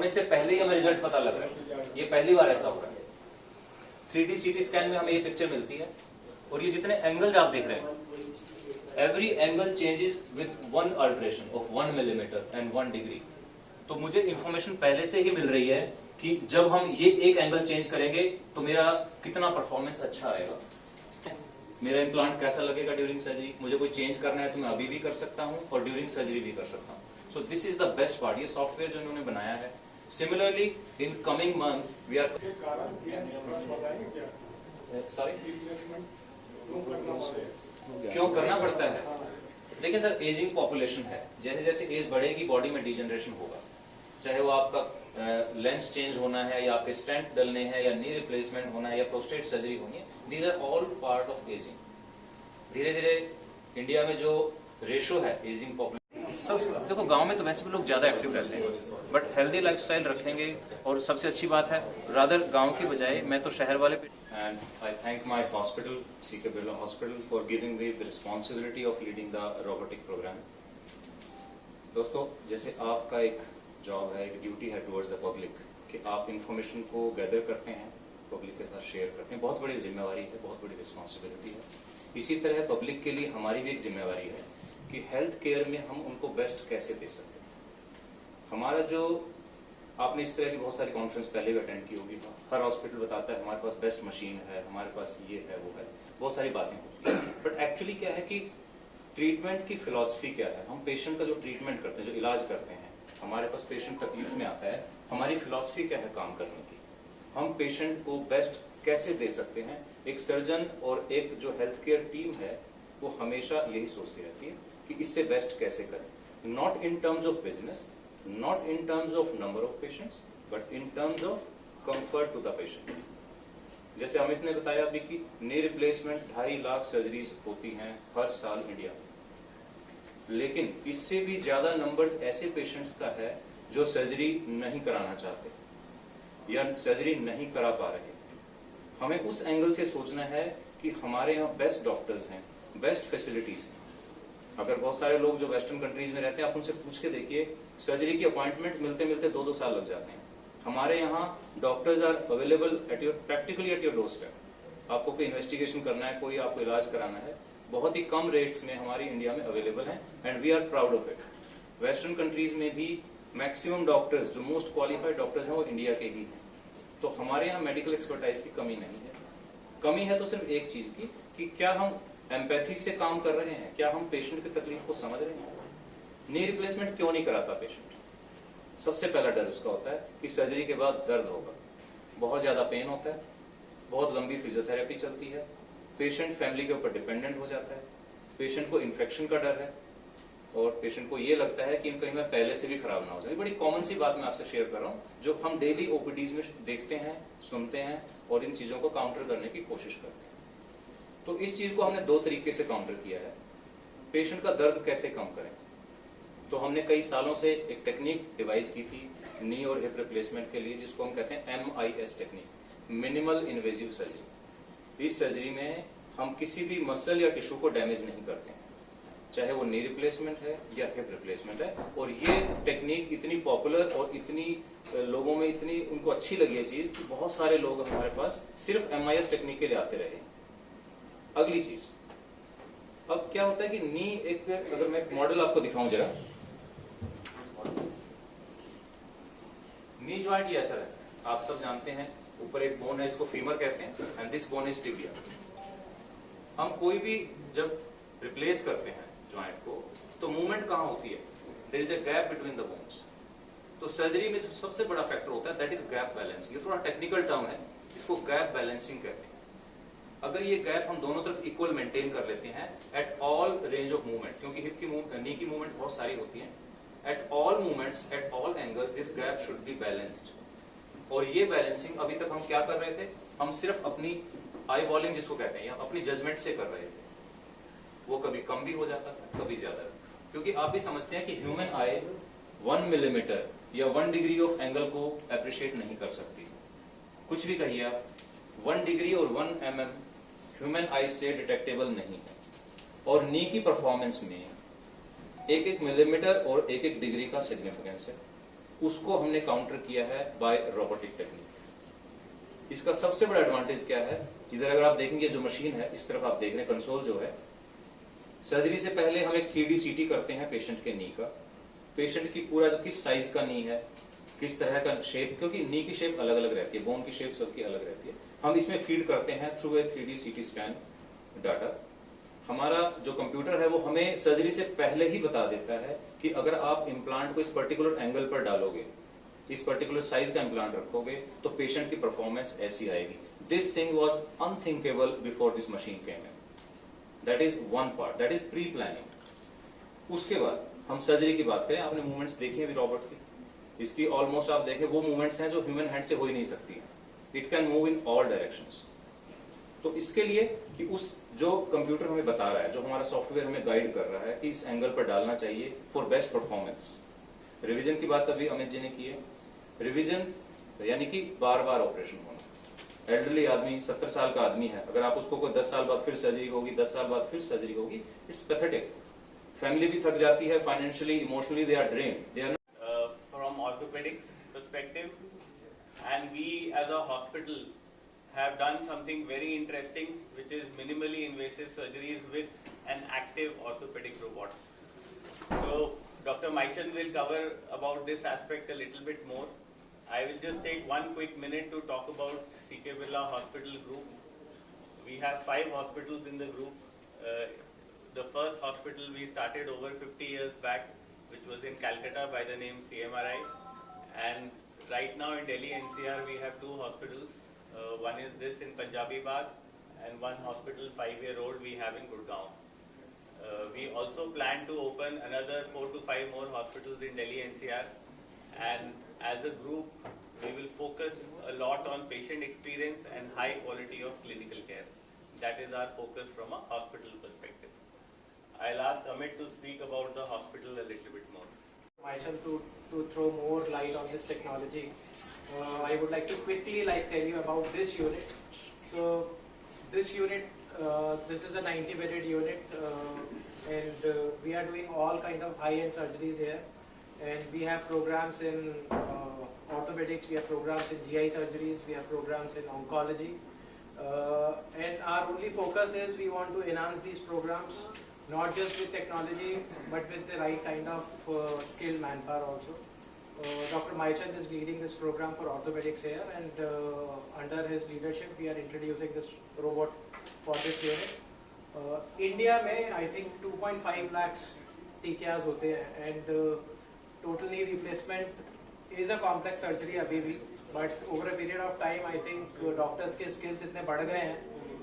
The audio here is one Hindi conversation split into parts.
समय से पहले ही हमें रिजल्ट पता लग रहा है। ये पहली बार ऐसा हो रहा है। 3D CT स्कैन में हमें ये पिक्चर मिलती है, और ये जितने एंगल्स आप देख रहे हैं, every angle changes with 1 alteration of 1 millimetre and 1 degree. तो मुझे इंफॉर्मेशन पहले से ही मिल रही है कि जब हम ये एक एंगल चेंज करेंगे तो मेरा कितना परफॉर्मेंस अच्छा आएगा, मेरा इम्प्लांट कैसा लगेगा ड्यूरिंग सर्जरी। मुझे कोई चेंज करना है तो मैं अभी भी कर सकता हूं और ड्यूरिंग सर्जरी भी कर सकता हूं। So this is the best part, ये सॉफ्टवेयर जो इन्होंने बनाया है। Similarly in coming months we are क्यों करना पड़ता है। देखिए सर, एजिंग पॉपुलेशन है, जैसे जैसे एज बढ़ेगी बॉडी में डिजेनरेशन होगा, चाहे वो आपका लेंस चेंज होना है या आपके स्टेंट डलने हैं या नी रिप्लेसमेंट होना है या प्रोस्टेट सर्जरी होनी है, these are all part of ageing. धीरे धीरे इंडिया में जो रेशो है एजिंग पॉपुलेशन, सब देखो गांव में तो वैसे भी लोग ज्यादा एक्टिव रहते हैं, बट हेल्दी लाइफस्टाइल रखेंगे और सबसे अच्छी बात है रादर गांव की बजाय मैं तो शहर वाले। And I thank my hospital C K Birla hospital for giving me the responsibility of leading the robotic programme. दोस्तों, जैसे आपका एक जॉब है, एक ड्यूटी है टुवर्ड्स द पब्लिक कि आप इंफॉर्मेशन को गैदर करते हैं, पब्लिक के साथ शेयर करते हैं, बहुत बड़ी जिम्मेवारी है, बहुत बड़ी रिस्पॉन्सिबिलिटी है। इसी तरह पब्लिक के लिए हमारी भी एक जिम्मेवारी है कि हेल्थ केयर में हम उनको बेस्ट कैसे दे सकते हैं। हमारा जो, आपने इस तरह की बहुत सारी कॉन्फ्रेंस पहले भी अटेंड की होगी, हर हॉस्पिटल बताता है हमारे पास बेस्ट मशीन है, हमारे पास ये है वो है, बहुत सारी बातें होती हैं, बट एक्चुअली क्या है कि ट्रीटमेंट की फिलॉसफी क्या है। हम पेशेंट का जो ट्रीटमेंट करते हैं, जो इलाज करते हैं, हमारे पास पेशेंट तकलीफ में आता है, हमारी फिलॉसफी क्या है काम करने की, हम पेशेंट को बेस्ट कैसे दे सकते हैं। एक सर्जन और एक जो हेल्थ केयर टीम है वो हमेशा यही सोचती रहती है कि इससे बेस्ट कैसे करें, not in terms of business, not in terms of number of patients, but in terms of comfort to the patient. जैसे अमित ने बताया अभी कि नी रिप्लेसमेंट 2.5 लाख सर्जरीज होती हैं हर साल इंडिया में, लेकिन इससे भी ज्यादा नंबर्स ऐसे पेशेंट्स का है जो सर्जरी नहीं कराना चाहते या सर्जरी नहीं करा पा रहे। हमें उस एंगल से सोचना है कि हमारे यहाँ बेस्ट डॉक्टर्स हैं, बेस्ट फैसिलिटीज हैं। अगर बहुत सारे लोग जो वेस्टर्न कंट्रीज में रहते हैं, आप उनसे पूछ के देखिए, सर्जरी की अपॉइंटमेंट मिलते मिलते 2-2 साल लग जाते हैं। हमारे यहाँ doctors are available at your, practically at your doorstep. आपको कोई इन्वेस्टिगेशन करना है, कोई आपको इलाज कराना है, बहुत ही कम रेट्स में हमारी इंडिया में अवेलेबल है, and we are proud of it. Western countries में भी मैक्सिमम डॉक्टर्स, जो मोस्ट क्वालिफाइड डॉक्टर्स हैं, वो इंडिया के ही हैं। तो हमारे यहाँ मेडिकल एक्सपर्टाइज की कमी नहीं है। कमी है तो सिर्फ एक चीज की कि क्या हम एम्पैथी से काम कर रहे हैं, क्या हम पेशेंट की तकलीफ को समझ रहे हैं। नी रिप्लेसमेंट क्यों नहीं कराता पेशेंट? सबसे पहला डर उसका होता है कि सर्जरी के बाद दर्द होगा, बहुत ज्यादा पेन होता है, बहुत लंबी फिजियोथेरेपी चलती है, पेशेंट फैमिली के ऊपर डिपेंडेंट हो जाता है, पेशेंट को इन्फेक्शन का डर है, और पेशेंट को ये लगता है कि कहीं मैं पहले से भी खराब ना हो जाए। बड़ी कॉमन सी बात मैं आपसे शेयर कर रहा हूँ, जो हम डेली ओपीडीज में देखते हैं, सुनते हैं, और इन चीजों को काउंटर करने की कोशिश करते हैं। तो इस चीज को हमने 2 तरीके से काउंटर किया है। पेशेंट का दर्द कैसे कम करें, तो हमने कई सालों से एक टेक्निक डिवाइस की थी नी और हिप रिप्लेसमेंट के लिए, जिसको हम कहते हैं MIS technique, minimal invasive surgery. इस सर्जरी में हम किसी भी मसल या टिश्यू को डैमेज नहीं करते हैं, चाहे वो नी रिप्लेसमेंट है या हिप रिप्लेसमेंट है। और ये टेक्निक इतनी पॉपुलर और इतनी लोगों में इतनी उनको अच्छी लगी है चीज कि बहुत सारे लोग हमारे पास सिर्फ MIS टेक्निक के लिए आते रहे। अगली चीज, अब क्या होता है कि नी, एक अगर मैं मॉडल आपको दिखाऊं जरा, नी जॉइंट ये ऐसा रहता है, आप सब जानते हैं, ऊपर एक बोन है, इसको फीमर कहते हैं, and this bone is tibia. हम कोई भी जब रिप्लेस करते हैं जॉइंट को, तो मूवमेंट कहां होती है? There is a gap between the bones. तो सर्जरी में जो सबसे बड़ा फैक्टर होता है दैट इज गैप बैलेंसिंग। ये थोड़ा टेक्निकल टर्म है, इसको गैप बैलेंसिंग कहते हैं। अगर ये गैप हम दोनों तरफ इक्वल मेंटेन कर लेते हैं at all range of movement, क्योंकि हिप की नी की मूवमेंट बहुत सारी होती है, at all movements, at all angles, this gap should be balanced. और ये बैलेंसिंग अभी तक हम क्या कर रहे थे? हम सिर्फ अपनी आई बॉलिंग जिसको कहते हैं, या अपनी जजमेंट से कर रहे थे। वो कभी कम भी हो जाता था, कभी ज्यादा, क्योंकि आप भी समझते हैं कि ह्यूमन आई 1 मिलीमीटर या 1 डिग्री ऑफ एंगल को अप्रिशिएट नहीं कर सकती। कुछ भी कहिए आप, 1 डिग्री और 1 mm ह्यूमन आई से डिटेक्टेबल नहीं है। और नी की परफॉर्मेंस में 1-1 मिलीमीटर और 1-1 डिग्री का सिग्निफिकेंस है। उसको हमने काउंटर किया है बाय रोबोटिक टेक्निक। इसका सबसे बड़ा एडवांटेज क्या है, इधर अगर आप देखेंगे जो मशीन है, इस तरफ आप देख रहे हैं कंसोल जो है, सर्जरी से पहले हम एक 3D CT करते हैं पेशेंट के नी का, पेशेंट की पूरा किस साइज का नी है, किस तरह का शेप, क्योंकि नी की शेप अलग अलग रहती है, बोन की शेप सबकी अलग रहती है, हम इसमें फीड करते हैं through a 3D CT scan data. हमारा जो कंप्यूटर है वो हमें सर्जरी से पहले ही बता देता है कि अगर आप इम्प्लांट को इस पर्टिकुलर एंगल पर डालोगे, इस पर्टिकुलर साइज का इम्प्लांट रखोगे, तो पेशेंट की परफॉर्मेंस ऐसी आएगी। This thing was unthinkable before this machine came in. That is one part, that is pre planning. उसके बाद हम सर्जरी की बात करें, आपने मूवमेंट्स देखी है रोबोट की, इसकी ऑलमोस्ट आप देखें वो मूवमेंट्स हैं जो ह्यूमन हैंड से हो ही नहीं सकती। It can move in all directions. तो इसके लिए कि उस जो कंप्यूटर हमें बता रहा है, जो हमारा सॉफ्टवेयर हमें गाइड कर रहा है कि इस एंगल पर डालना चाहिए फॉर बेस्ट परफॉर्मेंस। रिवीजन की बात अभी अमित जी ने की है। रिवीजन यानी कि बार बार ऑपरेशन होना। एल्डरली आदमी 70 साल का आदमी है, अगर आप उसको कोई 10 साल बाद फिर सर्जरी होगी, 10 साल बाद फिर सर्जरी होगी, इट्स पैथेटिक। फैमिली भी थक जाती है, financially emotionally they are drained, they are from orthopedics perspective, and we as a hospital have done something very interesting, which is minimally invasive surgeries with an active orthopedic robot. So Dr. Maichand will cover about this aspect a little bit more. I will just take one quick minute to talk about CK Birla Hospital Group. We have 5 hospitals in the group. The first hospital we started over 50 years back, which was in Calcutta by the name CMRI, and right now in Delhi NCR we have 2 hospitals. One is this in Punjabi Bagh, and one hospital 5-year-old we have in Gurgaon. We also plan to open another 4 to 5 more hospitals in Delhi NCR, and as a group we will focus a lot on patient experience and high quality of clinical care. That is our focus from a hospital perspective. I'll ask Amit to speak about the hospital a little bit more. Myself to throw more light on this technology. I would like to quickly tell you about this unit. So this unit, this is a 90-bedded unit, and we are doing all kind of high-end surgeries here. And we have programs in orthopedics, we have programs in GI surgeries, we have programs in oncology. And our only focus is we want to enhance these programs, not just with technology, but with the right kind of skilled manpower also. Dr. Maichand is leading this program for orthopedics here, and under his leadership we are introducing this robot for this unit. India में I think 2.5 lakhs TKRs होते हैं, and total knee replacement is a complex surgery अभी भी, but over a period of time I think doctors के skills इतने बढ़ गए हैं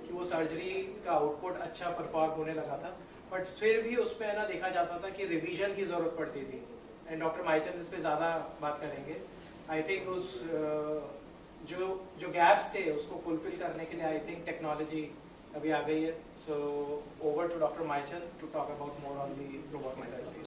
कि वो सर्जरी का आउटपुट अच्छा परफॉर्म होने लगा था, बट फिर भी उसमें ना देखा जाता था कि रिवीजन की जरूरत पड़ती थी। एंड डॉक्टर माइचंद इस पे ज्यादा बात करेंगे। आई थिंक उस जो गैप्स थे उसको फुलफिल करने के लिए आई थिंक टेक्नोलॉजी अभी आ गई है। So over to doctor Maichand to talk about more on the robot surgery.